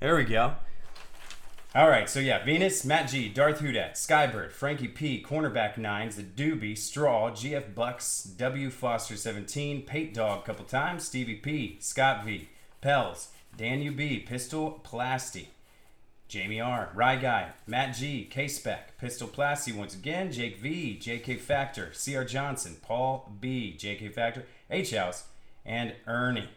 There we go. All right, so yeah, Venus, Matt G, Darth Hudat, Skybird, Frankie P, Cornerback Nines, The Doobie, Straw, GF Bucks, W Foster 17, Pate Dog couple times, Stevie P, Scott V, Pels, Dan UB, Pistol Plasty, Jamie R, Rye Guy, Matt G, K-Spec, Pistol Plasty once again, Jake V, JK Factor, CR Johnson, Paul B, JK Factor, H House, and Ernie.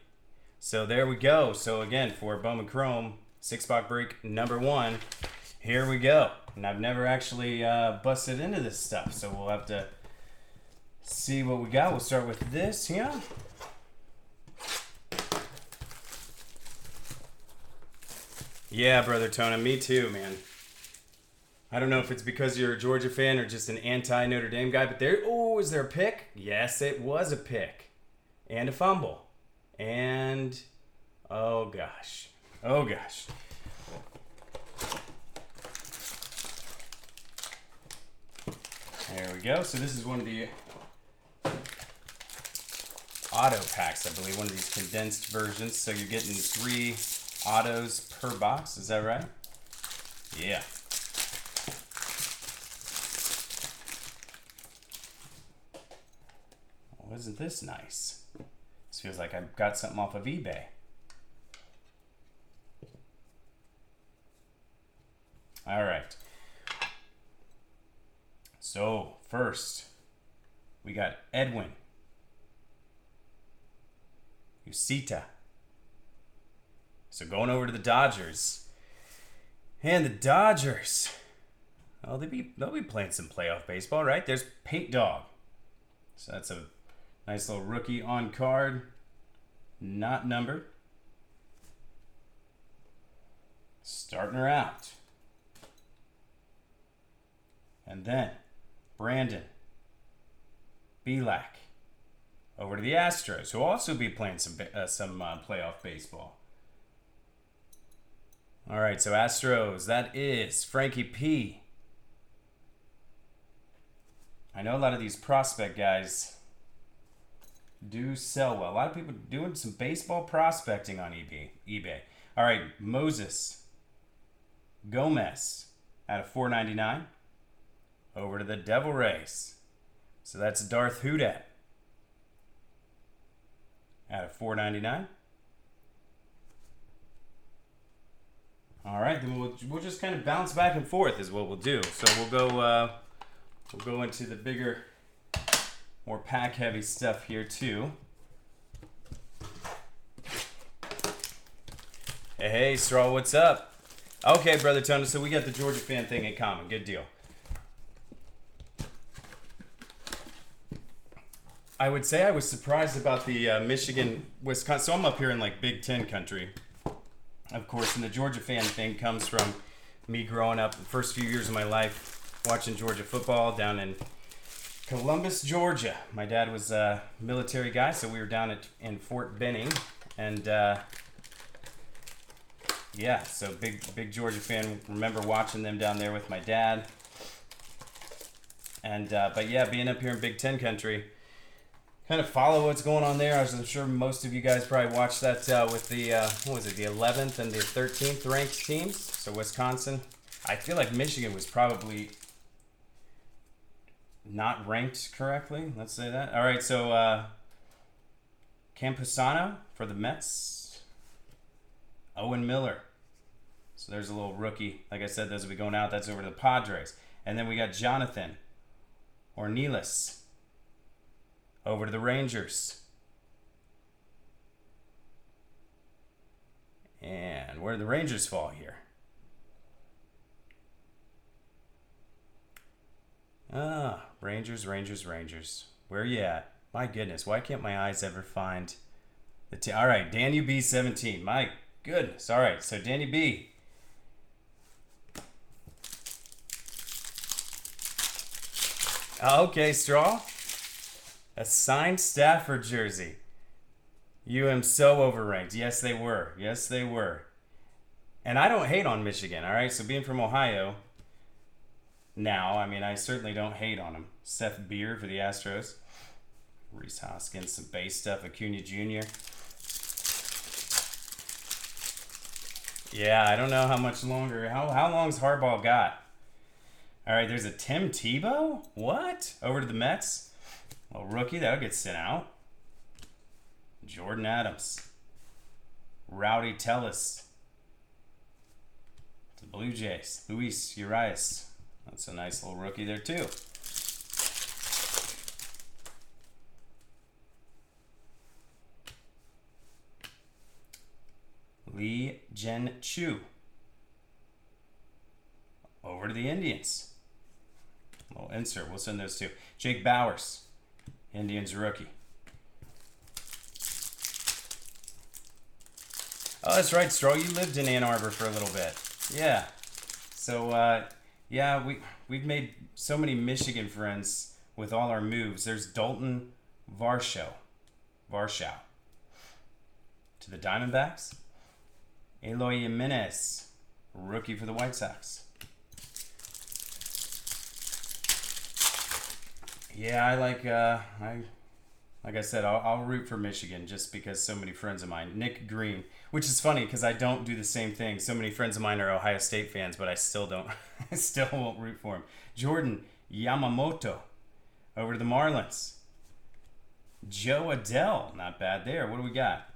So there we go. So again, for Bowman Chrome, 6-box break number 1. Here we go. And I've never actually busted into this stuff, so we'll have to see what we got. We'll start with this here. Yeah, Brother Tona, me too, man. I don't know if it's because you're a Georgia fan or just an anti-Notre Dame guy, but is there a pick? Yes, it was a pick. And a fumble. And, oh gosh. There we go. So this is one of the auto packs, I believe. One of these condensed versions. So you're getting 3 autos per box. Is that right? Yeah. Well, isn't this nice? This feels like I've got something off of eBay. All right. So first, we got Edwin Usita. So going over to the Dodgers, and the Dodgers, oh, they'll be playing some playoff baseball, right? There's Paint Dog. So that's a nice little rookie on card, not numbered. Starting her out. And then Brandon Belak over to the Astros, who will also be playing some playoff baseball. All right, so Astros, that is Frankie P. I know a lot of these prospect guys do sell well. A lot of people doing some baseball prospecting on eBay. All right, Moses Gomez out of $4.99 over to the Devil Rays. So that's Darth Hudat out of $4.99. All right, then we'll just kind of bounce back and forth is what we'll do. So we'll go into the bigger, more pack heavy stuff here too. Hey, Straw, what's up? Okay, Brother Tony, so we got the Georgia fan thing in common. Good deal. I would say I was surprised about the Michigan, Wisconsin. So I'm up here in like Big Ten country, of course, and the Georgia fan thing comes from me growing up the first few years of my life watching Georgia football down in Columbus, Georgia. My dad was a military guy, so we were down in Fort Benning, and yeah, so big Georgia fan. Remember watching them down there with my dad, and but yeah, being up here in Big Ten country, kind of follow what's going on there. I'm sure most of you guys probably watched that with the what was it, the 11th and the 13th ranked teams. So Wisconsin, I feel like Michigan was probably not ranked correctly. Let's say that. All right, so Campusano for the Mets. Owen Miller. So there's a little rookie. Like I said, those will be going out. That's over to the Padres. And then we got Jonathan Ornelas over to the Rangers. And where do the Rangers fall here? Rangers. Where you at? My goodness, why can't my eyes ever find the all right, Danny B 17. My goodness. All right, so Danny B. Okay, Straw. A signed Stafford jersey. You am so overranked. Yes, they were. And I don't hate on Michigan, all right? So being from Ohio, now, I mean, I certainly don't hate on them. Seth Beer for the Astros. Reese Hoskins, some base stuff. Acuna Jr. Yeah, I don't know how much longer. How long's Harbaugh got? All right, there's a Tim Tebow. What? Over to the Mets. Well, rookie that'll get sent out. Jordan Adams. Rowdy Tellis. The Blue Jays. Luis Urias. That's a nice little rookie there too. Lee Jen Chu. Over to the Indians. A little insert. We'll send those two. Jake Bowers. Indians rookie. Oh, that's right, Stroll. You lived in Ann Arbor for a little bit. Yeah. So, yeah, we've made so many Michigan friends with all our moves. There's Dalton Varsho. To the Diamondbacks. Eloy Jimenez, rookie for the White Sox. Yeah, like I said, I'll root for Michigan just because so many friends of mine. Nick Green, which is funny because I don't do the same thing. So many friends of mine are Ohio State fans, but I still don't. I still won't root for him. Jordan Yamamoto, over to the Marlins. Joe Adele, not bad there. What do we got?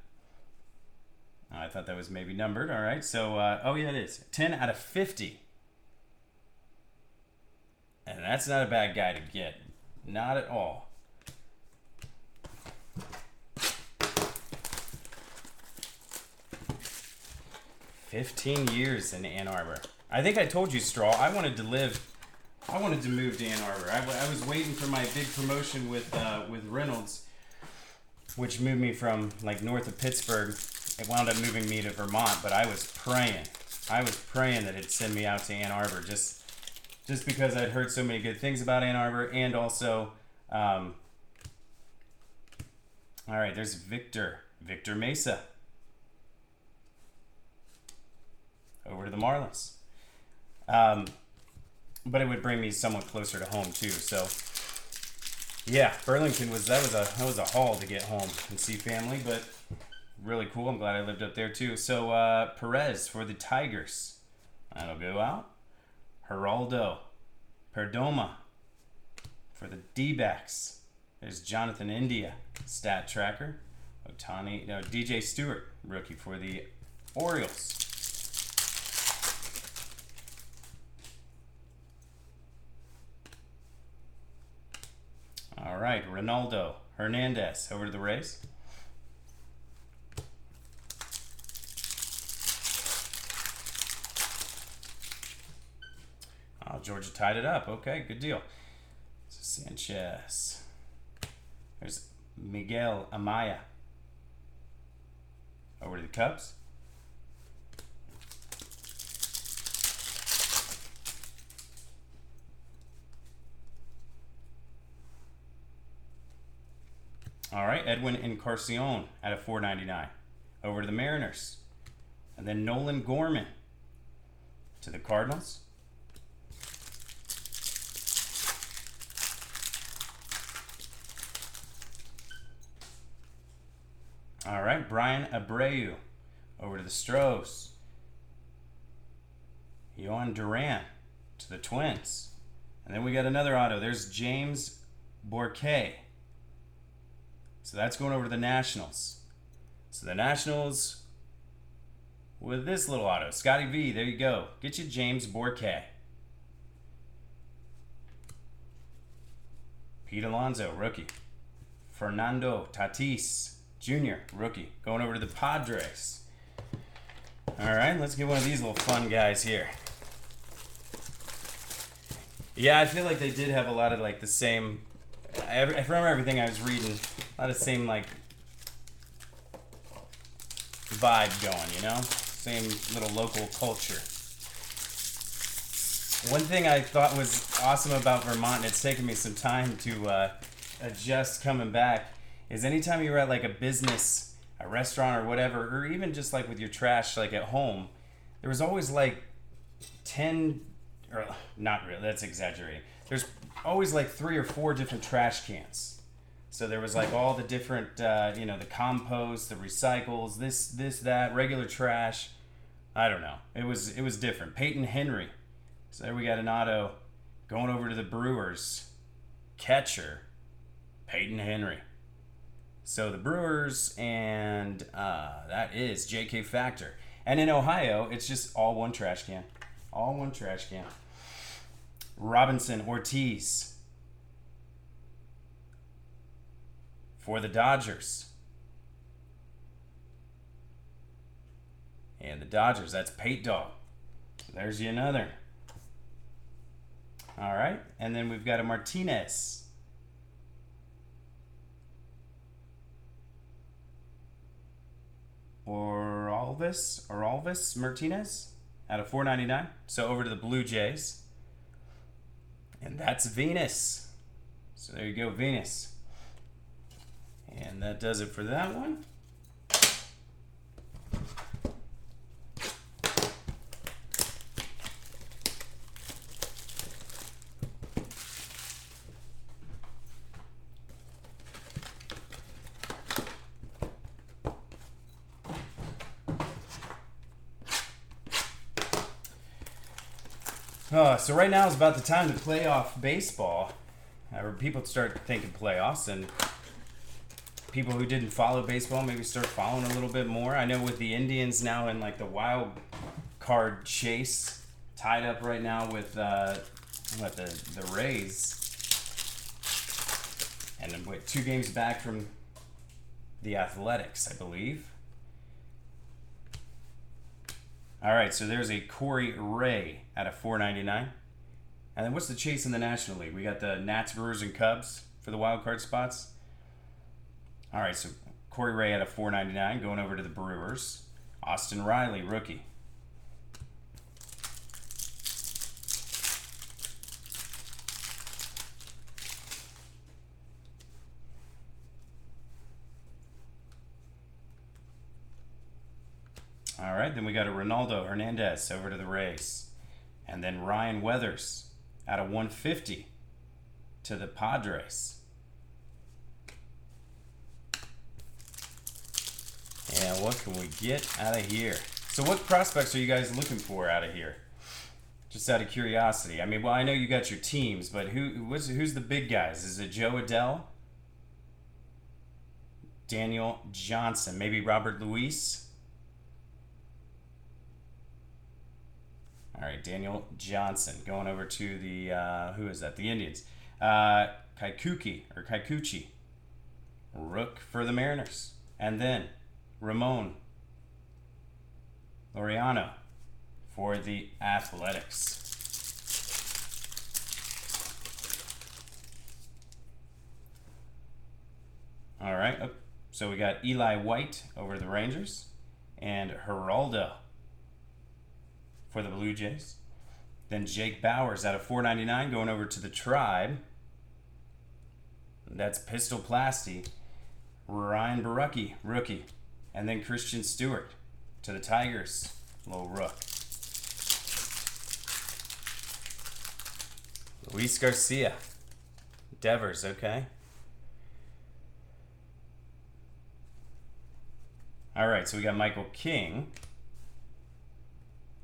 Oh, I thought that was maybe numbered. All right. So, oh, yeah, it is. 10 out of 50. And that's not a bad guy to get. Not at all. $15 in Ann Arbor. I think I told you, Straw, I wanted to move to Ann Arbor. I was waiting for my big promotion with Reynolds, which moved me from, like, north of Pittsburgh. It wound up moving me to Vermont, but I was praying that it'd send me out to Ann Arbor just because I'd heard so many good things about Ann Arbor, and also, all right, there's Victor Mesa, over to the Marlins, but it would bring me somewhat closer to home too. So, yeah, Burlington was a haul to get home and see family, but really cool. I'm glad I lived up there too. So Perez for the Tigers. That'll go out. Geraldo Perdomo for the D-backs. There's Jonathan India, stat tracker. DJ Stewart, rookie for the Orioles. All right, Ronaldo Hernandez over to the Rays. Oh, Georgia tied it up. Okay, good deal. So Sanchez. There's Miguel Amaya. Over to the Cubs. All right, Edwin Encarnacion at a $4.99. Over to the Mariners. And then Nolan Gorman to the Cardinals. All right, Brian Abreu over to the Stros. Yohan Duran to the Twins. And then we got another auto. There's James Bourque. So that's going over to the Nationals. So the Nationals with this little auto. Scotty V, there you go. Get you James Bourque. Pete Alonso, rookie. Fernando Tatis Jr., rookie. Going over to the Padres. All right, let's get one of these little fun guys here. Yeah, I feel like they did have a lot of like the same. I remember everything I was reading. A lot of same like vibe going, you know? Same little local culture. One thing I thought was awesome about Vermont, and it's taken me some time to adjust coming back, is anytime you were at like a business, a restaurant or whatever, or even just like with your trash like at home, there was always like 10, or not really, that's exaggerating. There's always like 3 or 4 different trash cans. So there was like all the different, the compost, the recycles, this, that, regular trash. I don't know. It was different. Peyton Henry. So there we got an auto going over to the Brewers. Catcher, Peyton Henry. So the Brewers, and that is J.K. Factor. And in Ohio, it's just all one trash can. All one trash can. Robinson Ortiz for the Dodgers. And the Dodgers, that's Pate Dog. There's you another. All right, and then we've got a Martinez. Oralvis Martinez out of $4.99. So over to the Blue Jays. And that's Venus. So there you go, Venus. And that does it for that one. So right now is about the time to play off baseball. People start thinking playoffs, and people who didn't follow baseball maybe start following a little bit more. I know with the Indians now in like the wild card chase, tied up right now with the Rays, and with 2 games back from the Athletics, I believe. All right, so there's a Corey Ray out of $4.99. And then what's the chase in the National League? We got the Nats, Brewers, and Cubs for the wild card spots. All right, so Corey Ray out of $4.99 going over to the Brewers. Austin Riley, rookie. All right, then we got a Ronaldo Hernandez over to the Rays. And then Ryan Weathers out of $150 to the Padres. And what can we get out of here? So what prospects are you guys looking for out of here? Just out of curiosity. I mean, well, I know you got your teams, but who's the big guys? Is it Joe Adell? Daniel Johnson? Maybe Robert Luis? All right, Daniel Johnson going over to the, who is that? The Indians. Kikuchi. Rook for the Mariners. And then Ramon Laureano for the Athletics. All right, so we got Eli White over to the Rangers and Geraldo for the Blue Jays. Then Jake Bowers out of $4.99 going over to the Tribe. That's Pistol Plasty. Ryan Barucki, rookie. And then Christian Stewart to the Tigers. Little rook. Luis Garcia. Devers, okay. All right, so we got Michael King.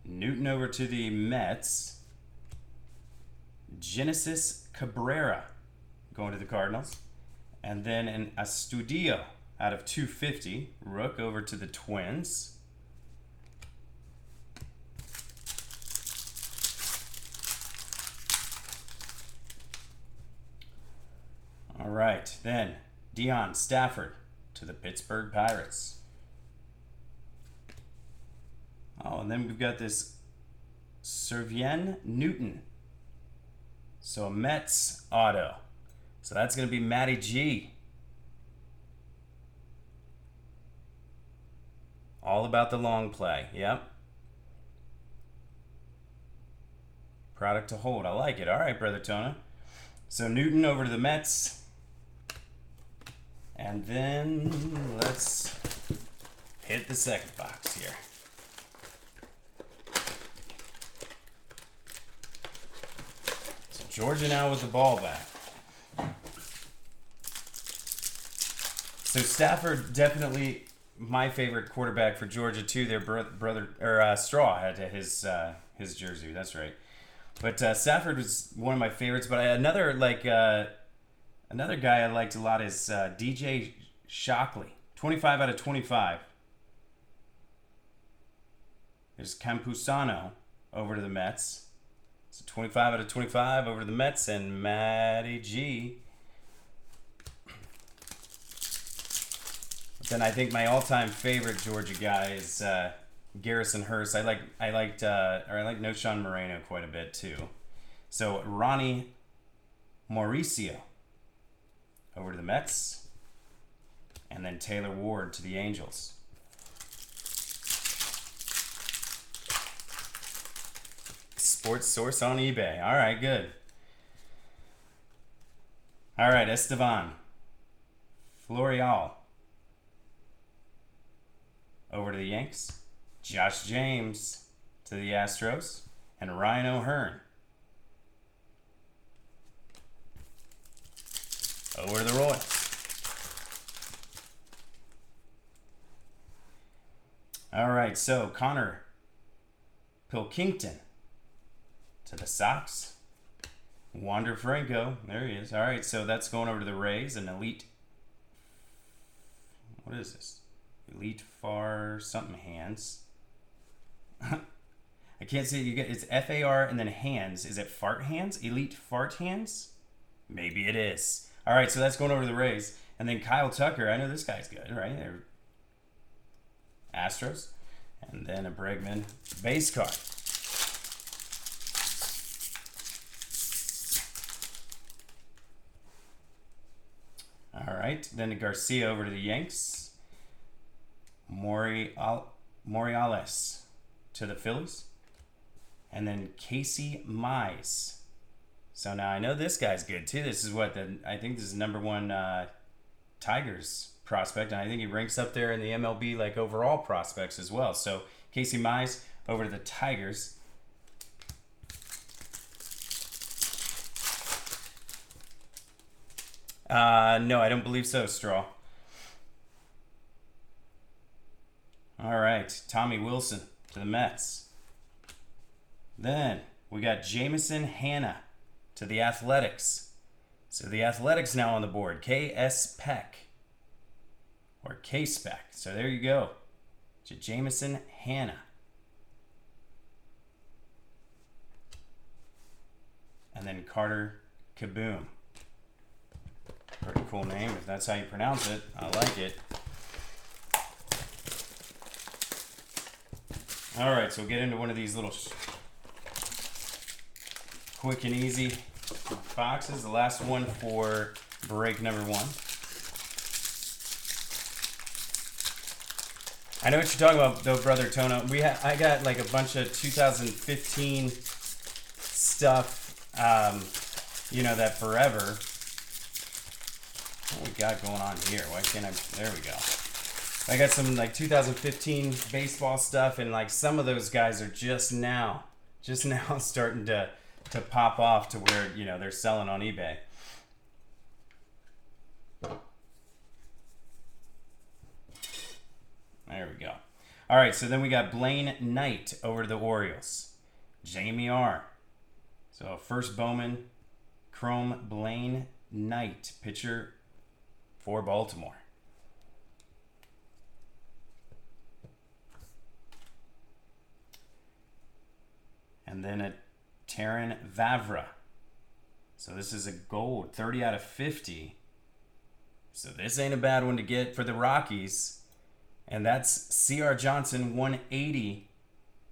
Newton over to the Mets. Genesis Cabrera going to the Cardinals. And then an Astudillo out of $250. Rook over to the Twins. All right, then Deion Stafford to the Pittsburgh Pirates. Oh, and then we've got this Servien Newton. So a Mets auto. So that's going to be Matty G. All about the long play. Yep. Product to hold. I like it. All right, Brother Tona. So Newton over to the Mets. And then let's hit the second box here. So Georgia now with the ball back. So Stafford definitely my favorite quarterback for Georgia too. Their brother or Straw had his jersey. That's right. But Stafford was one of my favorites. But another guy I liked a lot is DJ Shockley. 25 out of 25. There's Campusano over to the Mets. So 25 out of 25 over to the Mets, and Matty G. But then I think my all-time favorite Georgia guy is Garrison Hurst. I like Noshawn Moreno quite a bit too. So Ronnie Mauricio over to the Mets, and then Taylor Ward to the Angels. Sports Source on eBay. All right, good. All right, Estevan Florial over to the Yanks. Josh James to the Astros, and Ryan O'Hearn over to the Royals. All right, so Connor Pilkington to the Sox. Wander Franco, there he is. All right, so that's going over to the Rays, an elite. What is this? Elite Far something hands. I can't see it. You get it's FAR and then hands. Is it fart hands? Elite fart hands? Maybe it is. All right, so that's going over to the Rays, and then Kyle Tucker. I know this guy's good, right? They're Astros, and then a Bregman base card. All right, then Garcia over to the Yanks. Morales to the Phillies. And then Casey Mize. So now I know this guy's good too. This is I think this is number one Tigers prospect. And I think he ranks up there in the MLB like overall prospects as well. So Casey Mize over to the Tigers. No, I don't believe so, Straw. All right, Tommy Wilson to the Mets. Then we got Jamison Hanna to the Athletics. So the Athletics now on the board. K.S. Peck. Or K-Spec. So there you go. Jamison Hanna. And then Carter Kaboom. Pretty cool name if that's how you pronounce it. I like it. All right, so we'll get into one of these little quick and easy boxes. The last one for break number one. I know what you're talking about, though, Brother Tono. I got like a bunch of 2015 stuff, that forever. What we got going on here? Why can't I? There we go. I got some like 2015 baseball stuff, and like some of those guys are just now starting to pop off to where they're selling on eBay. There we go. All right, so then we got Blaine Knight over to the Orioles. Jamie R. So first Bowman, Chrome Blaine Knight, pitcher for Baltimore. And then a Terran Vavra. So this is a gold, 30 out of 50. So this ain't a bad one to get for the Rockies. And that's C.R. Johnson, 180,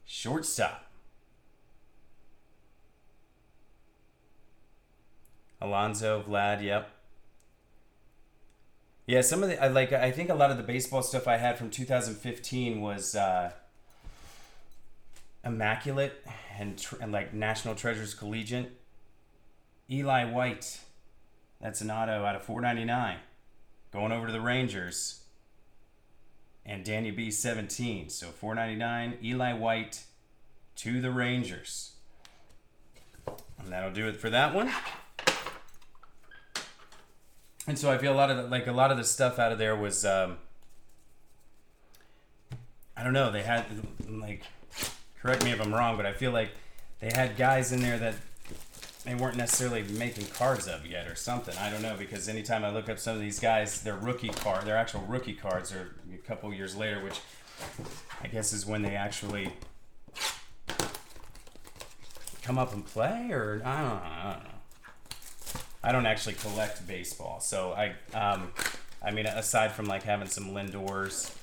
shortstop. Alonzo, Vlad, yep. Yeah, some of the I think a lot of the baseball stuff I had from 2015 was Immaculate and like National Treasures Collegiate. Eli White, that's an auto out of 499, going over to the Rangers. And Danny B 17, so 499. Eli White to the Rangers, and that'll do it for that one. And so I feel a lot of the stuff out of there was I don't know. They had like, correct me if I'm wrong, but I feel like they had guys in there that they weren't necessarily making cards of yet or something. I don't know, because anytime I look up some of these guys, their actual rookie cards are a couple years later, which I guess is when they actually come up and play, or I don't know. I don't actually collect baseball, so I mean, aside from like having some Lindors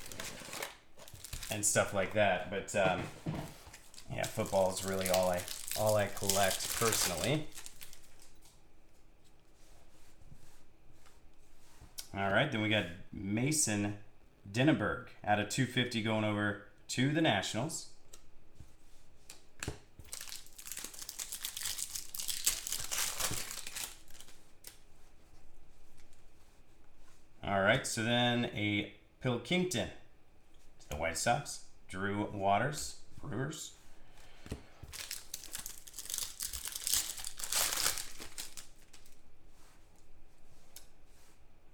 and stuff like that, but yeah, football is really all I collect personally. All right, then we got Mason Dinneberg out of 250 going over to the Nationals. All right, so then a Pilkington to the White Sox. Drew Waters, Brewers.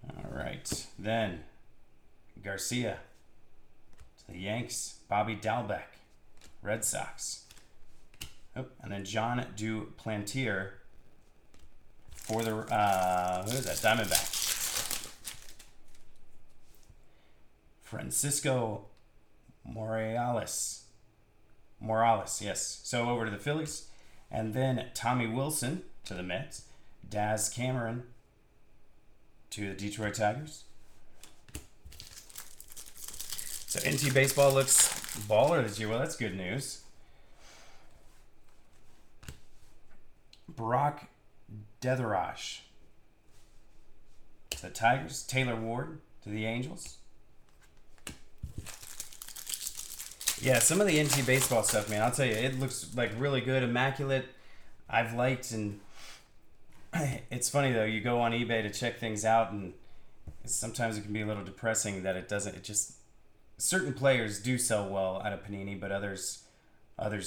All right, then Garcia to the Yanks. Bobby Dalbec, Red Sox. Oh, and then John Duplantier for the who is that? Diamondbacks. Francisco Morales, yes. So over to the Phillies. And then Tommy Wilson to the Mets. Daz Cameron to the Detroit Tigers. So NT Baseball looks baller this year. Well, that's good news. Brock Detherage to the Tigers. Taylor Ward to the Angels. Yeah, some of the NT Baseball stuff, man, I'll tell you, it looks like really good, immaculate. I've liked, and it's funny though, you go on eBay to check things out, and sometimes it can be a little depressing that it just, certain players do sell well out of Panini, but others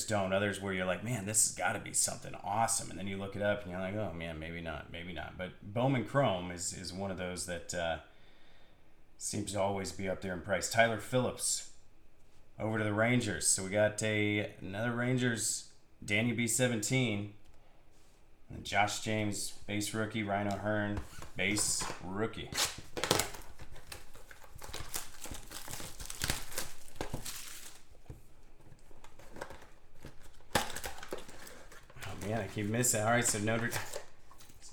don't. Others where you're like, man, this has got to be something awesome, and then you look it up and you're like, oh man, maybe not. But Bowman Chrome is one of those that seems to always be up there in price. Tyler Phillips over to the Rangers. So we got another Rangers, Danny B17, and Josh James, base rookie. Ryan O'Hearn, base rookie. Oh man, I keep missing. All right, so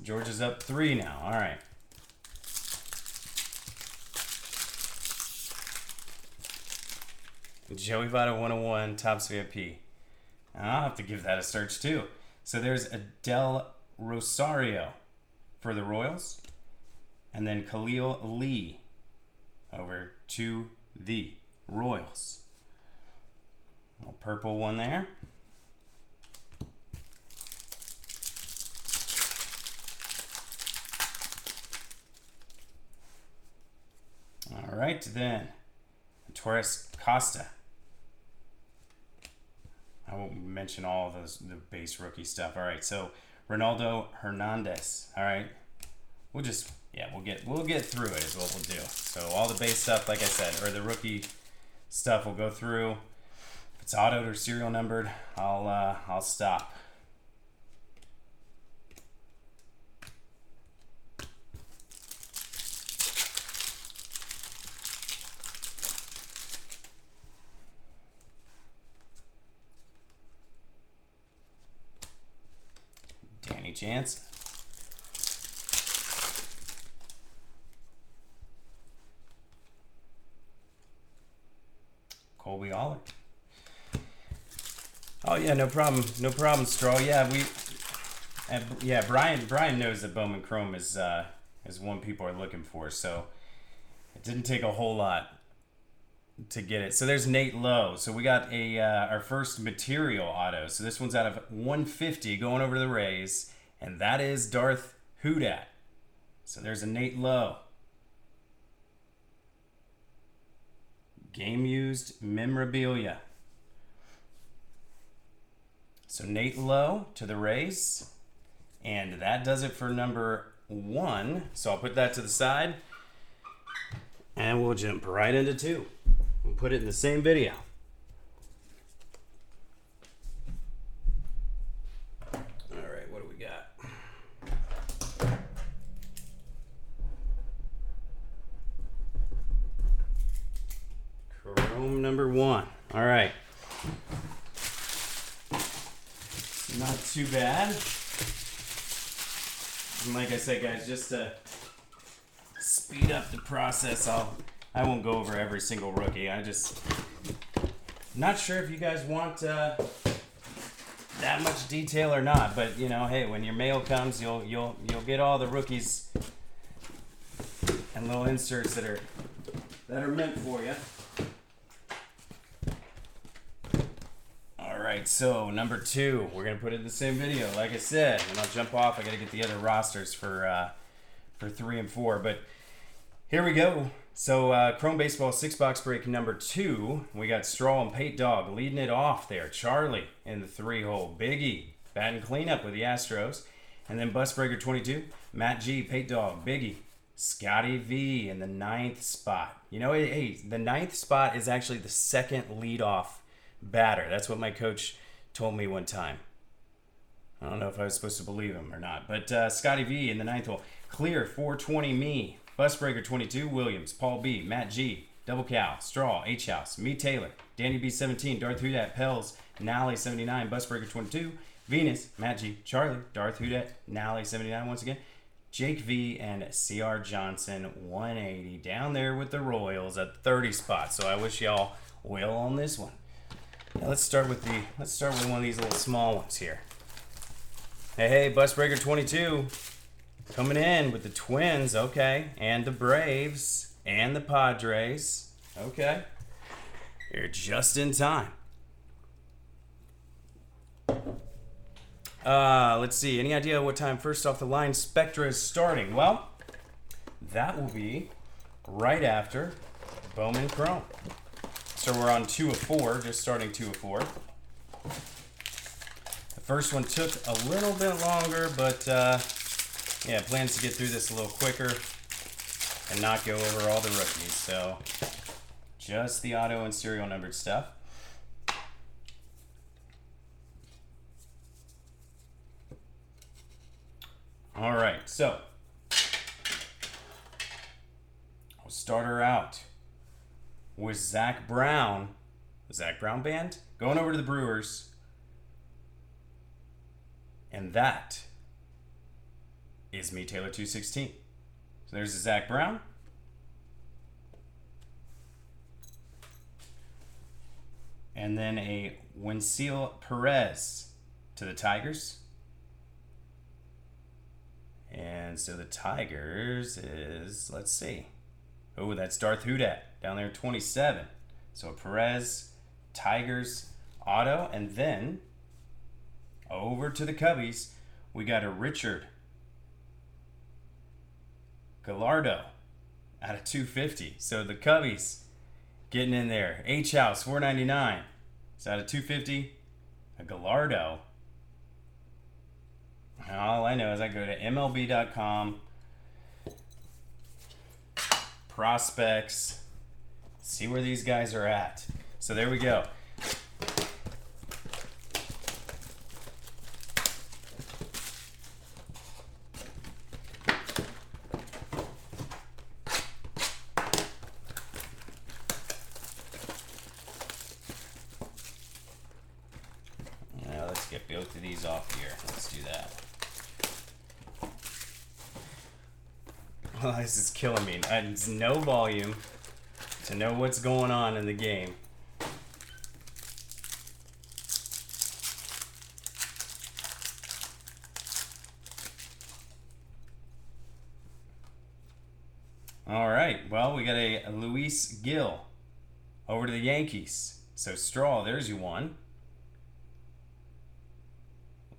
Georgia's up 3 now. All right. Joey Votto 101, Topps VIP. I'll have to give that a search too. So there's Adele Rosario for the Royals. And then Khalil Lee over to the Royals. A little purple one there. All right, then Torres Costa. I won't mention all of the base rookie stuff. All right, so Ronaldo Hernandez. All right, we'll get through it is what we'll do. So all the base stuff, like I said, or the rookie stuff, we'll go through. If it's autoed or serial numbered, I'll stop. Jansen. Colby Aller. Oh yeah, no problem, Straw. Yeah, Brian knows that Bowman Chrome is one people are looking for, so it didn't take a whole lot to get it. So there's Nate Lowe. So we got our first material auto. So this one's out of 150 going over to the Rays. And that is Darth Hudat. So there's a Nate Lowe. Game used memorabilia. So Nate Lowe to the Rays. And that does it for number 1. So I'll put that to the side. And we'll jump right into 2. We'll put it in the same video. 1. All right. Not too bad. And like I said, guys, just to speed up the process, I won't go over every single rookie. Not sure if you guys want that much detail or not, but you know, hey, when your mail comes, you'll get all the rookies and little inserts that are meant for you. All right, so number 2, we're gonna put it in the same video, like I said, and I'll jump off. I gotta get the other rosters for 3 and 4, but here we go. So Chrome Baseball 6-box break number 2. We got Straw and Pate Dog leading it off there. Charlie in the 3-hole. Biggie batting cleanup with the Astros. And then Bus Breaker 22. Matt G, Pate Dog, Biggie. Scotty V in the 9th spot. You know, hey, the 9th spot is actually the second leadoff batter. That's what my coach told me one time. I don't know if I was supposed to believe him or not. But Scotty V in the 9th hole. Clear 420 me. Busbreaker 22, Williams, Paul B, Matt G, Double Cow, Straw, H House, Me Taylor, Danny B 17, Darth Hudat, Pels, Nally 79, Busbreaker 22, Venus, Matt G, Charlie, Darth Hudat, Nally 79 once again, Jake V and CR Johnson 180 down there with the Royals at 30 spots. So I wish y'all well on this one. Now let's start with one of these little small ones here. Hey, Busbreaker 22. Coming in with the Twins, okay, and the Braves, and the Padres, okay. You're just in time. Let's see, any idea what time first off the line Spectra is starting? Well, that will be right after Bowman Chrome. So we're on 2 of 4, just starting 2 of 4. The first one took a little bit longer, but yeah, plans to get through this a little quicker and not go over all the rookies. So just the auto and serial numbered stuff. All right, so we'll start her out with Zach Brown. The Zach Brown Band going over to the Brewers. And that is Me Taylor 216. So there's a Zach Brown. And then a Wensil Perez to the Tigers. And so the Tigers is, let's see. Oh, that's Darth Hudat down there 27. So Perez, Tigers, auto, and then over to the Cubbies, we got a Richard Gallardo out of 250. So the Cubbies getting in there. H House 499. So out of 250, a Gallardo. All I know is I go to MLB.com, prospects, see where these guys are at. So there we go. Now let's get both of these off here. Let's do that. Oh, this is killing me. It's no volume to know what's going on in the game. All right, well, we got a Luis Gil over to the Yankees. So Straw, there's you one.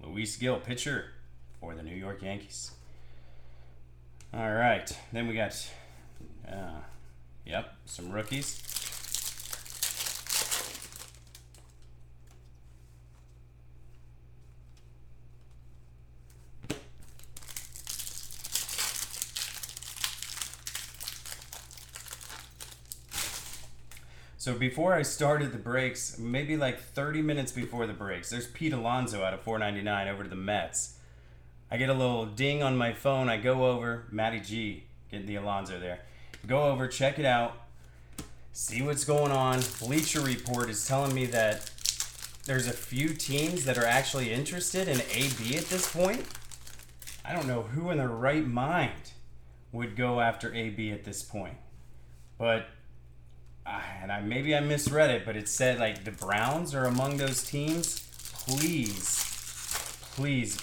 Luis Gil, pitcher for the New York Yankees. All right, then we got, some rookies. So before I started the breaks, maybe like 30 minutes before the breaks, there's Pete Alonso out of 499 over to the Mets. I get a little ding on my phone. I go over, Matty G, getting the Alonso there. Go over, check it out. see what's going on. Bleacher Report is telling me that there's a few teams that are actually interested in AB at this point. I don't know who in their right mind would go after AB at this point. But, maybe I misread it, but it said like the Browns are among those teams. Please,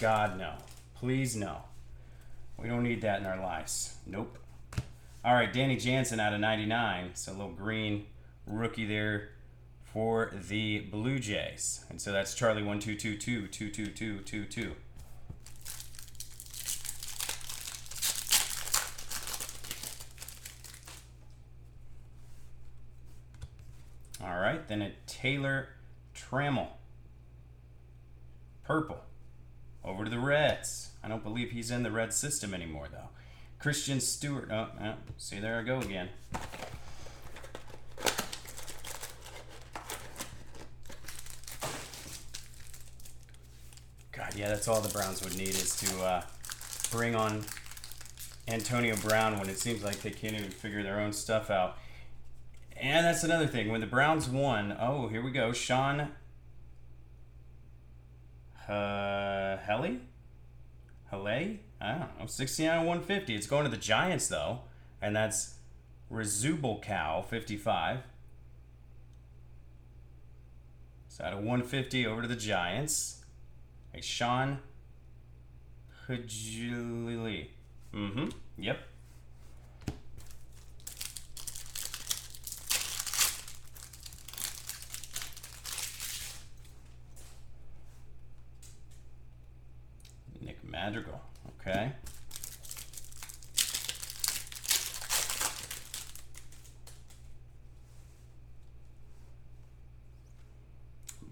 God, no. Please, no. We don't need that in our lives. Nope. All right, Danny Jansen out of 99. So a little green rookie there for the Blue Jays. And so that's Charlie 1222 22222. All right, then a Taylor Trammell. Purple. Over to the Reds. I don't believe he's in the Red system anymore, though. Christian Stewart. Oh, see, there I go again. God, yeah, that's all the Browns would need is to bring on Antonio Brown when it seems like they can't even figure their own stuff out. And that's another thing. When the Browns won, oh, here we go. Sean Helly? I don't know. 69 and 150. It's going to the Giants, though. And that's Rezubal Cow, 55. So out of 150 over to the Giants. A Sean Hajili. Yep. Nick Madrigal. Okay.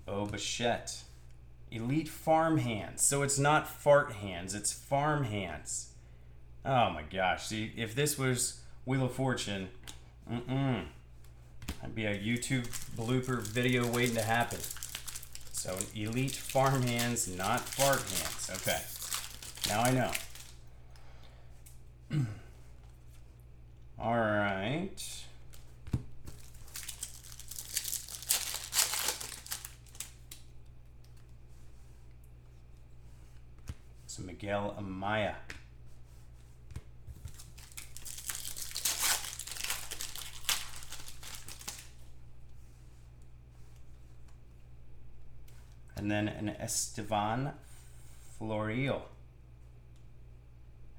Bo Bichette. Elite Farm Hands. So it's not fart hands, it's farm hands. Oh my gosh. See, if this was Wheel of Fortune, that'd be a YouTube blooper video waiting to happen. So an Elite Farm Hands, not fart hands. Okay. Now I know. All right. So Miguel Amaya. And then an Estevan Florial.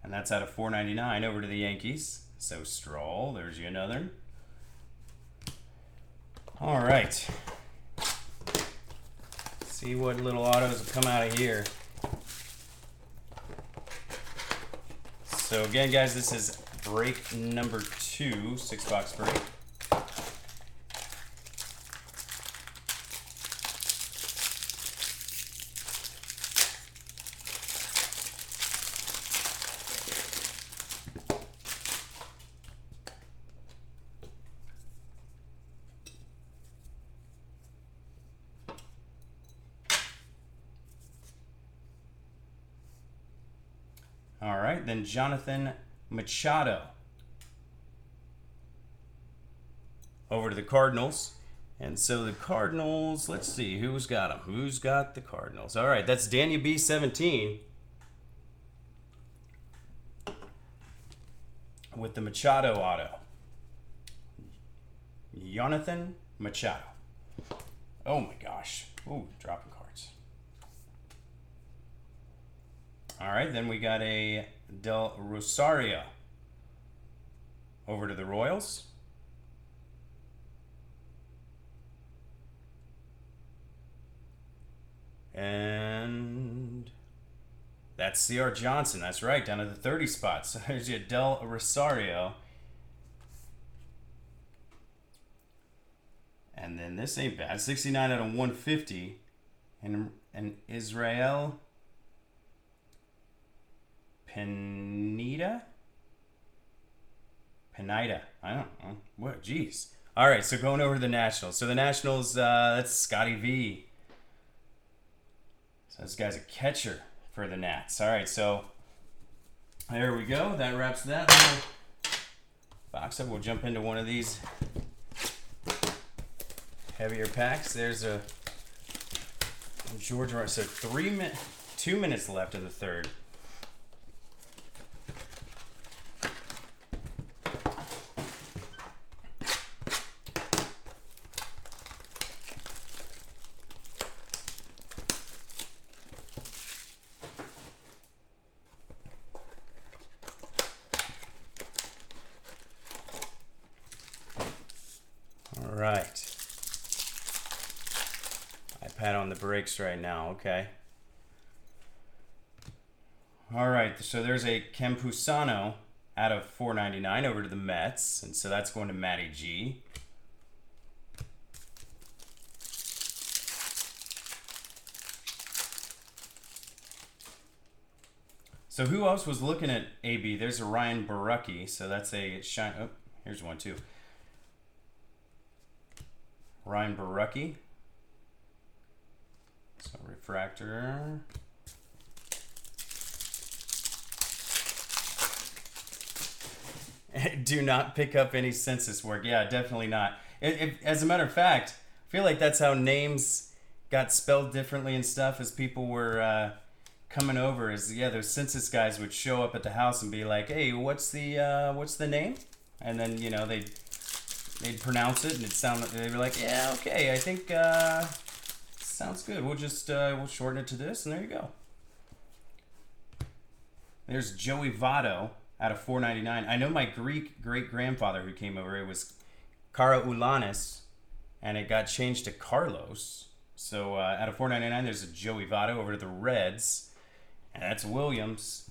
And that's out of 499 over to the Yankees. So Stroll, there's you another. All right. See what little autos will come out of here. So again, guys, this is break number 2, 6-box break. All right, then Jonathan Machado over to the Cardinals. And so the Cardinals, let's see, who's got them? Who's got the Cardinals? All right, that's Daniel B17 with the Machado auto. Jonathan Machado. Oh my gosh. Ooh, dropping cards. All right, then we got a Del Rosario over to the Royals. And that's C.R. Johnson. That's right, down at the 30 spot. So there's your Del Rosario. And then this ain't bad. 69 out of 150. And Israel Pineda? I don't know. What? Jeez. All right, so going over to the Nationals. So the Nationals, that's Scotty V. So this guy's a catcher for the Nats. All right, so there we go. That wraps that little box up. We'll jump into one of these heavier packs. There's a Georgia. So 2 minutes left in the third. All right. iPad on the brakes right now. Okay. All right. So there's a Campusano out of $4.99 over to the Mets, and so that's going to Matty G. So who else was looking at AB? There's a Ryan Barucki, so that's a shine. Oh, here's one too. Ryan Barucki. So refractor. Do not pick up any census work. Yeah, definitely not. As a matter of fact, I feel like that's how names got spelled differently and stuff as people were coming over. Is yeah, those census guys would show up at the house and be like, "Hey, what's the name?" And then they'd pronounce it and they were like, "Yeah, okay, I think sounds good. We'll just we'll shorten it to this, and there you go." There's Joey Votto out of $4.99. I know my Greek great-grandfather who came over, it was Kara Ulanis, and it got changed to Carlos. So out of $4.99, there's a Joey Votto over to the Reds, and that's Williams.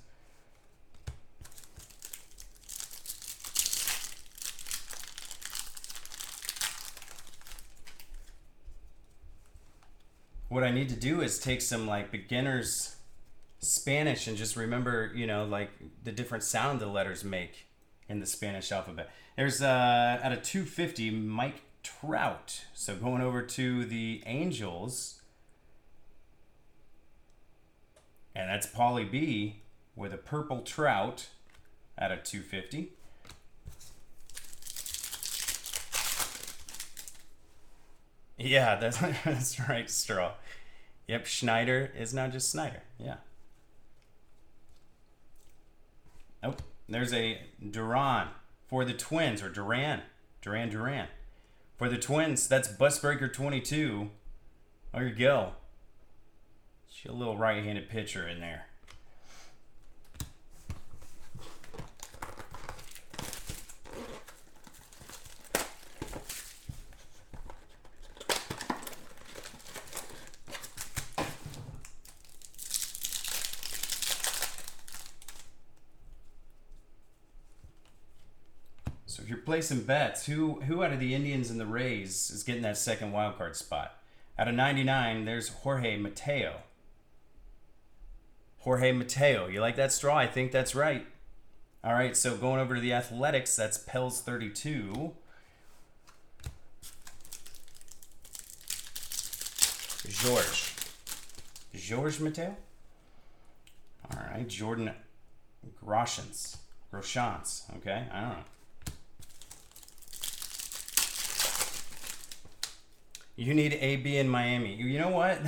What I need to do is take some like beginners Spanish and just remember, like the different sound the letters make in the Spanish alphabet. There's at a 250 Mike Trout. So going over to the Angels, and that's Paulie B with a purple Trout at a 250. Yeah, that's right, Straw. Yep, Schneider is now just Snyder. Yeah. Oh, there's a Duran for the Twins, or Duran. For the Twins, that's Busbreaker 22. There you go. She a little right-handed pitcher in there. So if you're placing bets, who out of the Indians and the Rays is getting that second wild card spot? Out of 99, there's Jorge Mateo. You like that, Straw? I think that's right. All right, so going over to the Athletics, that's Pels 32. George Mateo? All right, Jordan Groshans. Okay, I don't know. You need AB in Miami. You know what?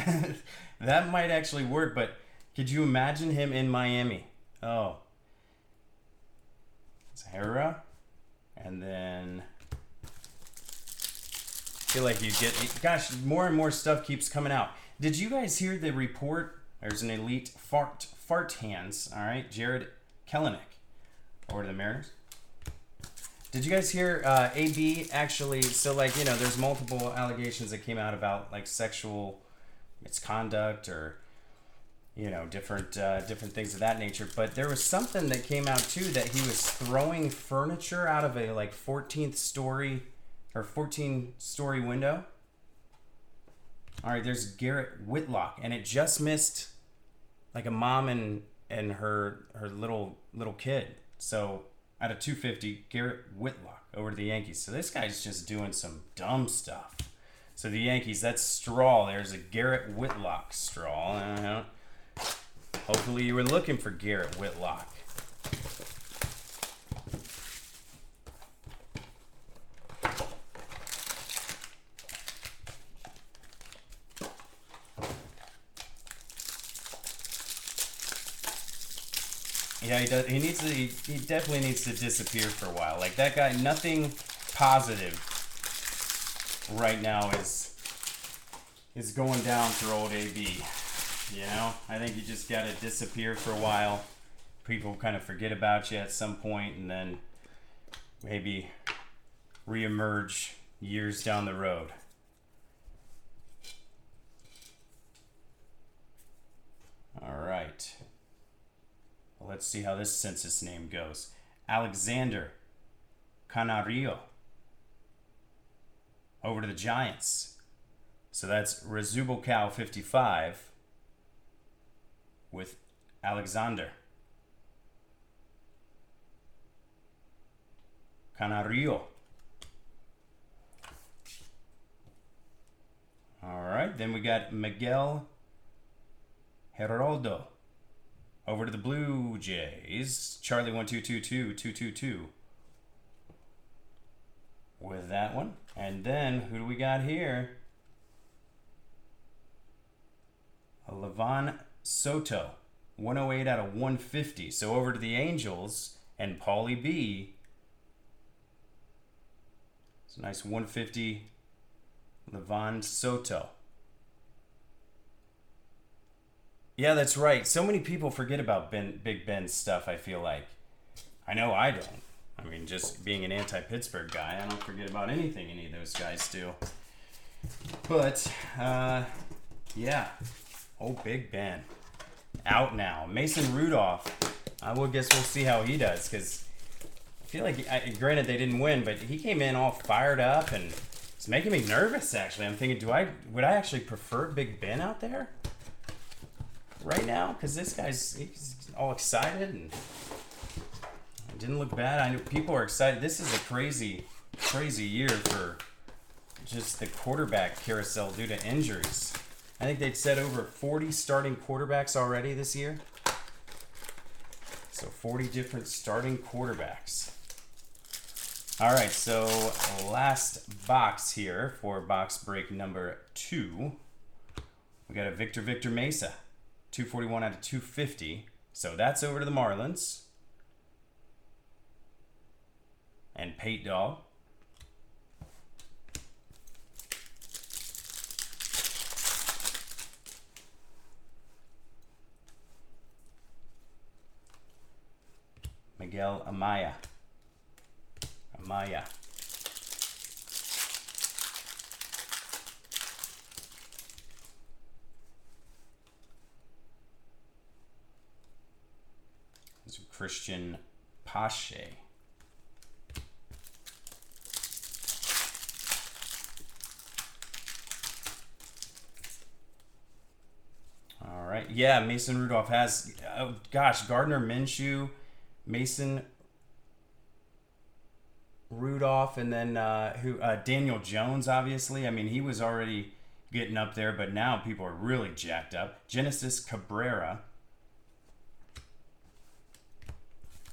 That might actually work, but could you imagine him in Miami? Oh. Zahara. And then I feel like you get, gosh, more and more stuff keeps coming out. Did you guys hear the report? There's an elite fart hands. All right, Jared Kelenic over to the Mariners. Did you guys hear AB actually, so like, there's multiple allegations that came out about like sexual misconduct or, different things of that nature. But there was something that came out too that he was throwing furniture out of a like 14th story or 14-story window. All right, there's Garrett Whitlock, and it just missed like a mom and her little kid. So out of 250, Garrett Whitlock over to the Yankees. So this guy's just doing some dumb stuff. So the Yankees, that's Straw. There's a Garrett Whitlock Straw. Hopefully you were looking for Garrett Whitlock. Yeah, he does. He needs to. He definitely needs to disappear for a while. Like that guy, nothing positive right now is going down for old AB. You know, I think you just got to disappear for a while. People kind of forget about you at some point, and then maybe reemerge years down the road. All right. Well, let's see how this census name goes. Alexander Canario. Over to the Giants. So that's Razubal 55 with Alexander Canario. All right, then we got Miguel Geraldo. Over to the Blue Jays. Charlie 1222222 with that one. And then who do we got here? Levan Soto, 108 out of 150. So over to the Angels and Paulie B. It's a nice 150 Levan Soto. Yeah, that's right. So many people forget about Big Ben's stuff, I feel like. I know I don't. I mean, just being an anti-Pittsburgh guy, I don't forget about anything any of those guys do. But, yeah. Oh, Big Ben. Out now. Mason Rudolph. I guess we'll see how he does, because I feel like, granted they didn't win, but he came in all fired up, and it's making me nervous, actually. I'm thinking, would I actually prefer Big Ben out there right now? Because this he's all excited, and it didn't look bad. I know people are excited. This is a crazy, crazy year for just the quarterback carousel due to injuries. I think they'd said over 40 starting quarterbacks already this year. So 40 different starting quarterbacks. All right, so last box here for box break number 2. We got a Victor Mesa, 241 out of 250. So that's over to the Marlins. And Pate Dog. Miguel Amaya. This is Christian Pache. All right. Yeah, Mason Rudolph has, oh gosh, Gardner Minshew, Mason Rudolph, and then Daniel Jones, obviously. I mean, he was already getting up there, but now people are really jacked up. Genesis Cabrera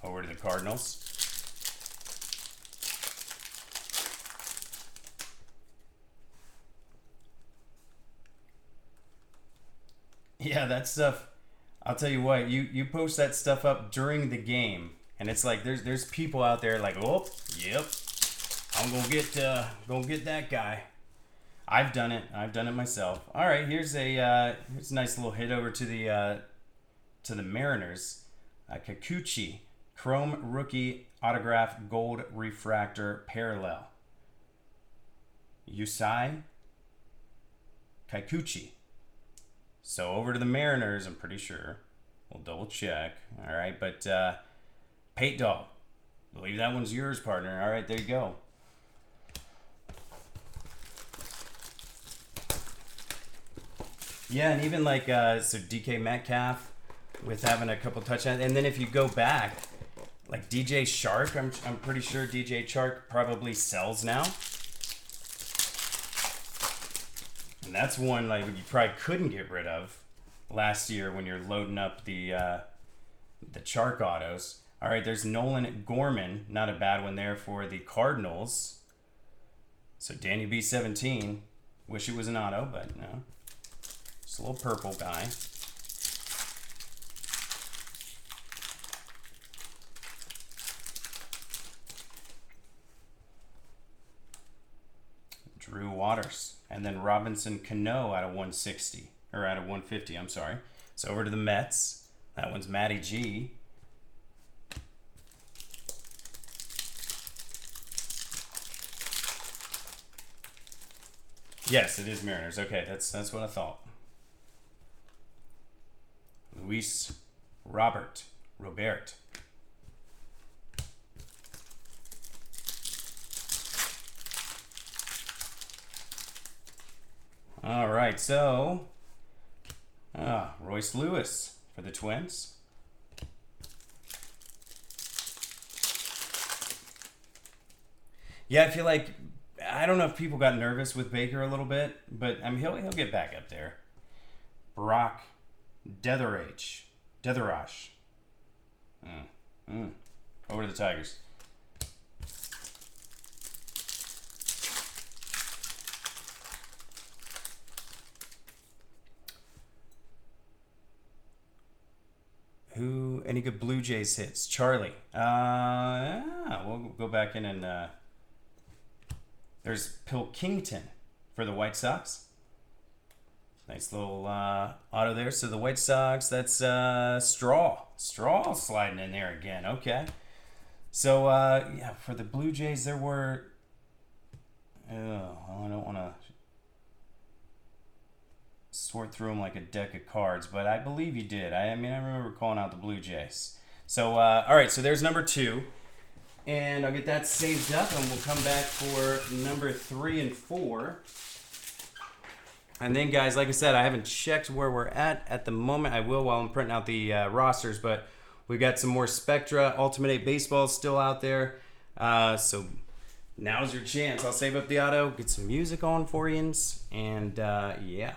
over to the Cardinals. Yeah, that stuff, I'll tell you what, you post that stuff up during the game, and it's like there's people out there like, oh, yep, I'm gonna get that guy. I've done it myself. All right, here's a nice little hit over to the Mariners. Kikuchi, Chrome Rookie Autograph Gold Refractor Parallel. Yusei Kikuchi. So over to the Mariners, I'm pretty sure. We'll double check. All right, but Pate Dog, I believe that one's yours, partner. All right, there you go. Yeah, and even like so DK Metcalf with having a couple touchdowns, and then if you go back, like DJ Shark, I'm pretty sure DJ Shark probably sells now. And that's one like you probably couldn't get rid of last year when you're loading up the Chark autos. All right, there's Nolan Gorman, not a bad one there for the Cardinals. So Danny B17, wish it was an auto, but no, just a little purple guy. Waters. And then Robinson Cano out of 160. Or out of 150, I'm sorry. So over to the Mets. That one's Matty G. Yes, it is Mariners. Okay, that's what I thought. Luis Robert. All right, so Royce Lewis for the Twins. Yeah, I feel like I don't know if people got nervous with Baker a little bit, but I mean he'll get back up there. Brock Deatherage. Over to the Tigers. Who? Any good Blue Jays hits? Charlie. We'll go back in and there's Pilkington for the White Sox. Nice little auto there. So the White Sox, that's Straw sliding in there again. Okay. So yeah, for the Blue Jays, there were. I don't want to sort through them like a deck of cards, but I believe you did. I remember calling out the Blue Jays. So all right, so there's number 2, and I'll get that saved up, and we'll come back for number 3 and 4. And then, guys, like I said, I haven't checked where we're at the moment. I will while I'm printing out the rosters, but we got some more Spectra Ultimate 8 baseballs still out there. So now's your chance. I'll save up the auto, get some music on for you, and yeah.